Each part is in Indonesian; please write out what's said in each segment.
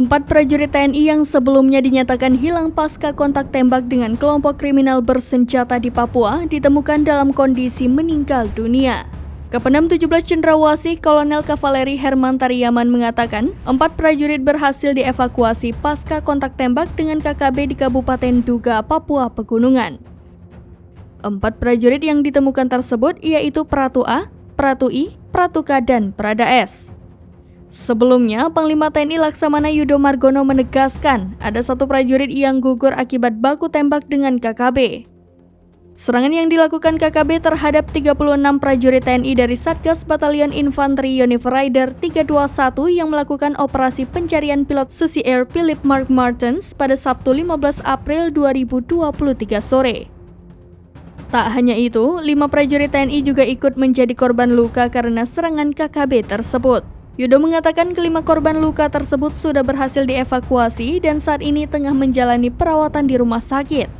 4 prajurit TNI yang sebelumnya dinyatakan hilang pasca kontak tembak dengan kelompok kriminal bersenjata di Papua ditemukan dalam kondisi meninggal dunia. Kapendam 17 Cendrawasih Kolonel Kavaleri Herman Tariaman mengatakan 4 prajurit berhasil dievakuasi pasca kontak tembak dengan KKB di Kabupaten Duga, Papua Pegunungan. 4 prajurit yang ditemukan tersebut yaitu Pratu A, Pratu I, Pratu K, dan Prada S. Sebelumnya, Panglima TNI Laksamana Yudo Margono menegaskan ada 1 prajurit yang gugur akibat baku tembak dengan KKB. Serangan yang dilakukan KKB terhadap 36 prajurit TNI dari Satgas Batalion Infanteri Yonif Rider 321 yang melakukan operasi pencarian pilot Susi Air Philip Mark Martens pada Sabtu 15 April 2023 sore. Tak hanya itu, 5 prajurit TNI juga ikut menjadi korban luka karena serangan KKB tersebut. Yudo mengatakan kelima korban luka tersebut sudah berhasil dievakuasi dan saat ini tengah menjalani perawatan di rumah sakit.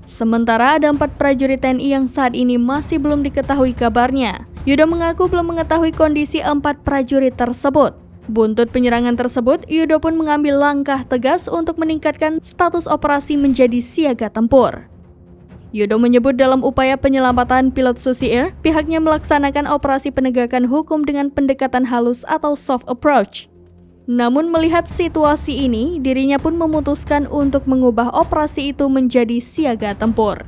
Sementara ada 4 prajurit TNI yang saat ini masih belum diketahui kabarnya. Yudo mengaku belum mengetahui kondisi 4 prajurit tersebut. Buntut penyerangan tersebut, Yudo pun mengambil langkah tegas untuk meningkatkan status operasi menjadi siaga tempur. Yudo menyebut dalam upaya penyelamatan pilot Susi Air, pihaknya melaksanakan operasi penegakan hukum dengan pendekatan halus atau soft approach. Namun melihat situasi ini, dirinya pun memutuskan untuk mengubah operasi itu menjadi siaga tempur.